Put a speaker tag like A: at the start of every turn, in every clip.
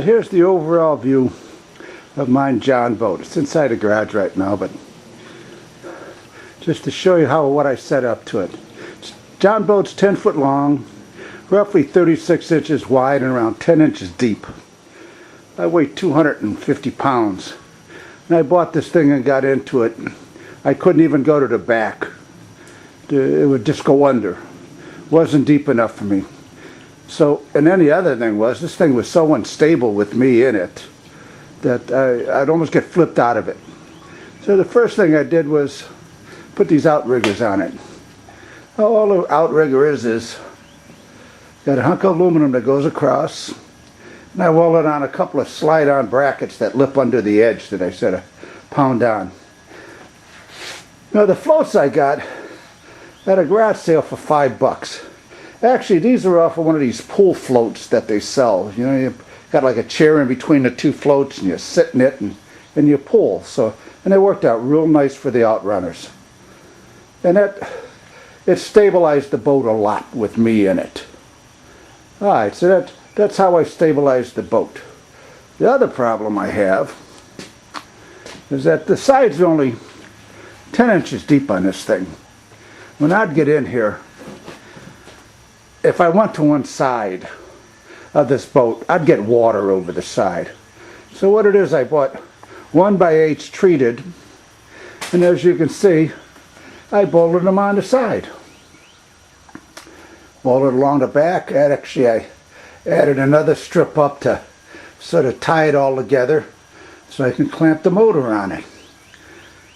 A: Here's the overall view of mine Jon Boat. It's inside the garage right now, but just to show you what I set up to it. Jon Boat's 10 foot long, roughly 36 inches wide and around 10 inches deep. I weigh 250 pounds. And I bought this thing and got into it. I couldn't even go to the back. It would just go under. It wasn't deep enough for me. So, and then the other thing was, this thing was so unstable with me in it that I'd almost get flipped out of it. So the first thing I did was put these outriggers on it. All the outrigger is got a hunk of aluminum that goes across, and I welded on a couple of slide-on brackets that lip under the edge that I set a pound on. Now the floats I got at a garage sale for $5. Actually, these are off of one of these pool floats that they sell. You know, you've got like a chair in between the two floats, and you sit in it and you pull. So, and they worked out real nice for the outrunners. And it stabilized the boat a lot with me in it. All right, so that's how I stabilized the boat. The other problem I have is that the sides are only 10 inches deep on this thing. When I'd get in here, if I went to one side of this boat, I'd get water over the side. So what it is, I bought 1x8 treated, and as you can see, I bolted them on the side. Bolted along the back, and actually I added another strip up to sort of tie it all together so I can clamp the motor on it.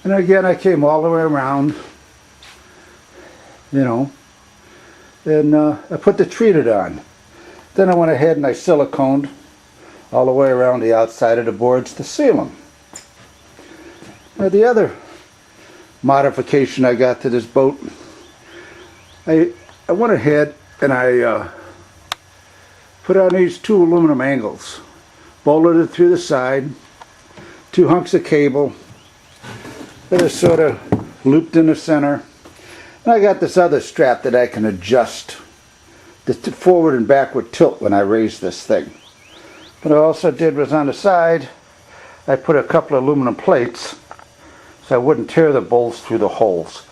A: And again, I came all the way around, you know, and I put the treated on. Then I went ahead and I siliconed all the way around the outside of the boards to seal them. Now the other modification I got to this boat, I went ahead and I put on these two aluminum angles, bolted it through the side, two hunks of cable that are sort of looped in the center. And I got this other strap that I can adjust the forward and backward tilt when I raise this thing. What I also did was on the side, I put a couple of aluminum plates so I wouldn't tear the bolts through the holes.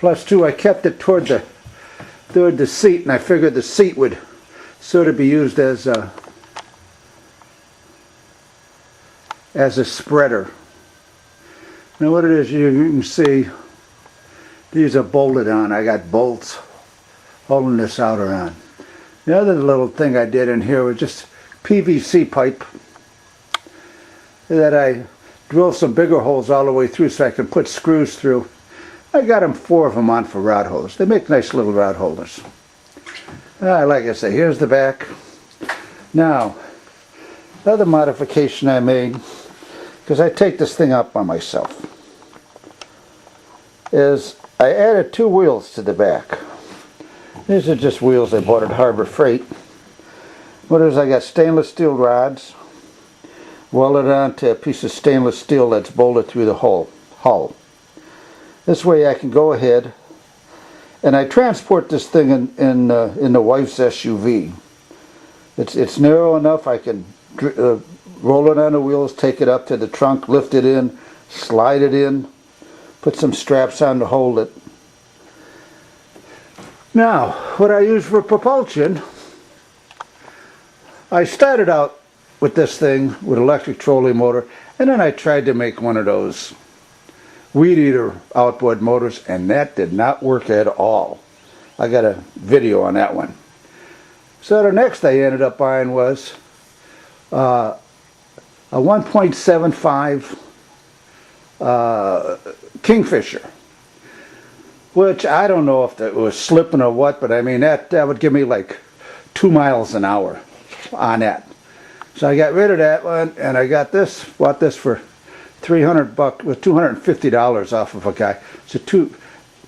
A: Plus too, I kept it toward the seat, and I figured the seat would sort of be used as a spreader. Now what it is, you can see these are bolted on. I got bolts holding this outer on. The other little thing I did in here was just PVC pipe that I drilled some bigger holes all the way through so I could put screws through. I got them 4 of them on for rod holders. They make nice little rod holders. Like I say, here's the back. Now, the other modification I made, because I take this thing out by myself, is I added 2 wheels to the back. These are just wheels I bought at Harbor Freight. What is, I got stainless steel rods welded onto a piece of stainless steel that's bolted through the hull. This way I can go ahead and I transport this thing in the wife's SUV. It's narrow enough I can roll it on the wheels, take it up to the trunk, lift it in, slide it in, put some straps on to hold it. Now, what I use for propulsion, I started out with this thing with electric trolley motor, and then I tried to make one of those weed eater outboard motors, and that did not work at all. I got a video on that one. So the next I ended up buying was a 1.75 Kingfisher, which I don't know if it was slipping or what, but I mean that would give me like 2 miles an hour on that. So I got rid of that one, and I got this, bought this for $300 with $250 off of a guy. It's a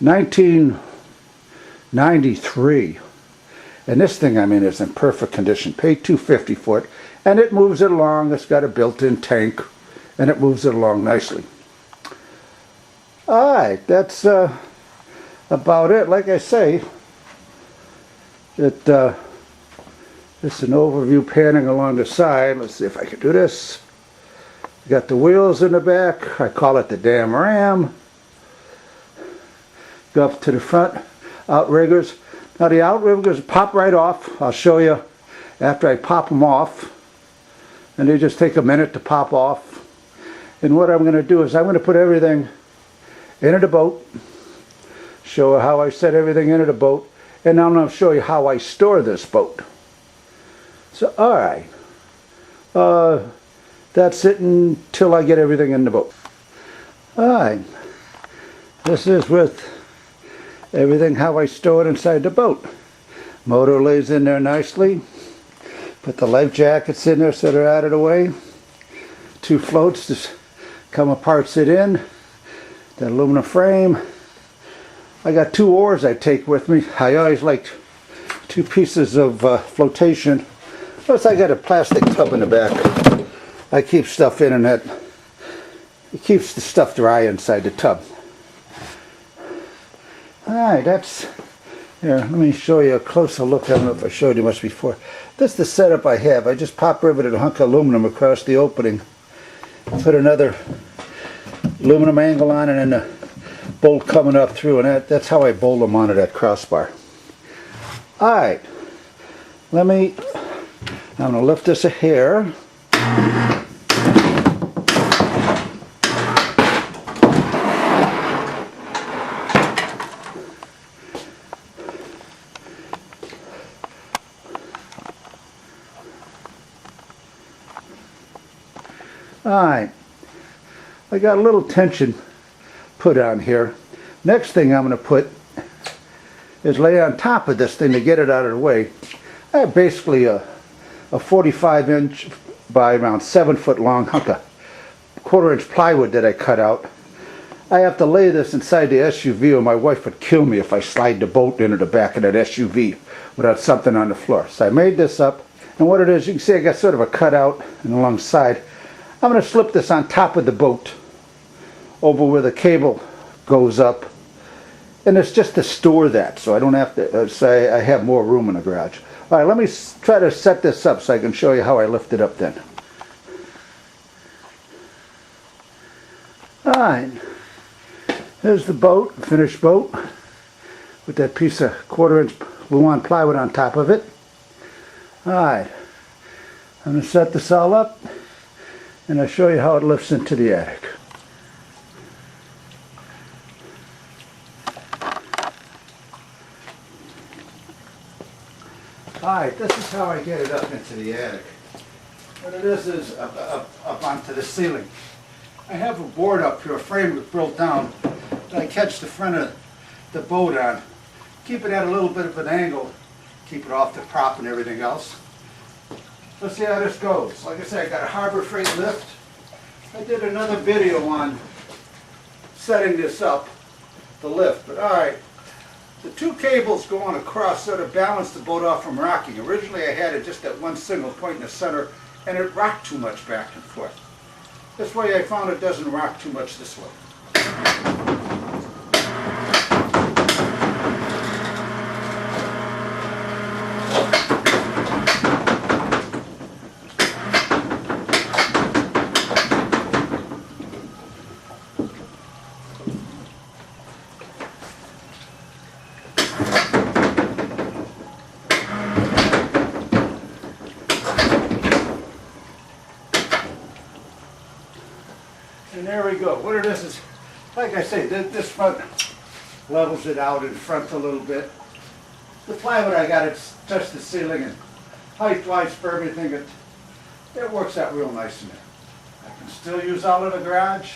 A: 1993, and this thing, I mean, is in perfect condition. Paid $250 for it, and it moves it along. It's got a built-in tank, and it moves it along nicely. All right, that's about it. Like I say, This is an overview panning along the side. Let's see if I can do this. Got the wheels in the back. I call it the damn ram. Go up to the front. Outriggers. Now the outriggers pop right off. I'll show you after I pop them off. And they just take a minute to pop off. And what I'm going to do is I'm going to put everything into the boat. Show you how I set everything into the boat. And now I'm going to show you how I store this boat. So, alright. That's it until I get everything in the boat. Alright. This is with everything how I store it inside the boat. Motor lays in there nicely. Put the life jackets in there so they're out of the way. 2 floats to come apart, sit in. That aluminum frame. I got 2 oars I take with me. I always like 2 pieces of flotation. Plus I got a plastic tub in the back. I keep stuff in and that. It keeps the stuff dry inside the tub. Alright, that's... Here, let me show you a closer look. I don't know if I showed you much before. This is the setup I have. I just pop riveted a hunk of aluminum across the opening. Put another aluminum angle on it and a bolt coming up through, and that's how I bolt them onto that crossbar. Alright, I'm going to lift this a hair. Alright, I got a little tension put on here. Next thing I'm going to put is lay on top of this thing to get it out of the way. I have basically a 45-inch by around 7-foot long hunk of 1/4-inch plywood that I cut out. I have to lay this inside the SUV or my wife would kill me if I slide the boat into the back of that SUV without something on the floor. So I made this up, and what it is, you can see I got sort of a cutout and alongside. I'm going to slip this on top of the boat over where the cable goes up, and it's just to store that so I don't have to say I have more room in the garage. Alright, let me try to set this up so I can show you how I lift it up then. Alright, here's the boat, finished boat with that piece of 1/4-inch Luan plywood on top of it. Alright, I'm going to set this all up and I'll show you how it lifts into the attic. Alright, this is how I get it up into the attic. What it is up onto the ceiling. I have a board up here, a frame that's built down, that I catch the front of the boat on. Keep it at a little bit of an angle, keep it off the prop and everything else. Let's see how this goes. Like I said, I got a Harbor Freight lift. I did another video on setting this up, the lift, but alright. The 2 cables going across sort of balance the boat off from rocking. Originally I had it just at one single point in the center and it rocked too much back and forth. This way I found it doesn't rock too much this way. And there we go. What it is, like I say, this front levels it out in front a little bit. The plywood I got, it's touched the ceiling and height-wise for everything, it works out real nice in there. I can still use all of the garage.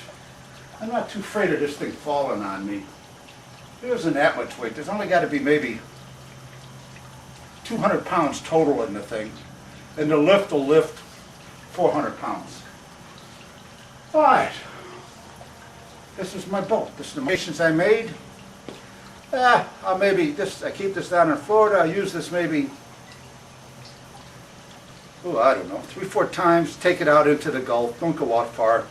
A: I'm not too afraid of this thing falling on me. There isn't that much weight. There's only got to be maybe 200 pounds total in the thing. And the lift will lift 400 pounds. Alright. This is my boat. This is the modifications I made. I'll maybe I keep this down in Florida. I'll use this maybe, I don't know, 3-4 times. Take it out into the Gulf. Don't go out far.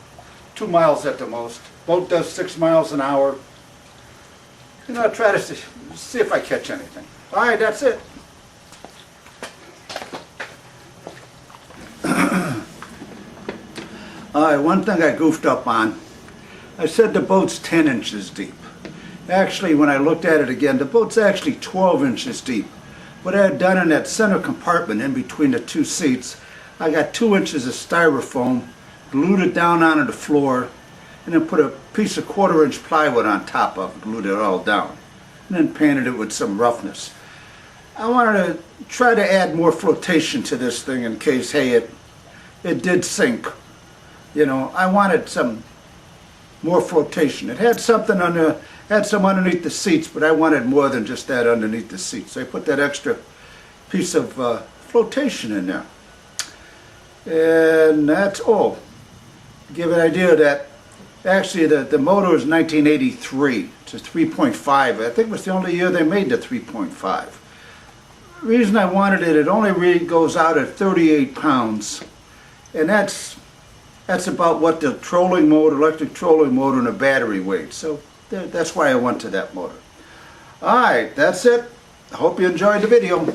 A: 2 miles at the most. Boat does 6 miles an hour. You know, try to see if I catch anything. Alright, that's it. Alright, one thing I goofed up on. I said the boat's 10 inches deep. Actually, when I looked at it again, the boat's actually 12 inches deep. What I had done in that center compartment in between the two seats, I got 2 inches of styrofoam, glued it down onto the floor, and then put a piece of 1/4 inch plywood on top of it, glued it all down, and then painted it with some roughness. I wanted to try to add more flotation to this thing in case, hey, it did sink. You know, I wanted some more flotation. It had something had some underneath the seats, but I wanted more than just that underneath the seats. So I put that extra piece of flotation in there. And that's all. To give an idea that actually the motor is 1983. It's a 3.5. I think it was the only year they made the 3.5. The reason I wanted it, it only really goes out at 38 pounds. And that's about what the trolling motor, electric trolling motor, and a battery weight. So that's why I went to that motor. Alright, that's it. I hope you enjoyed the video.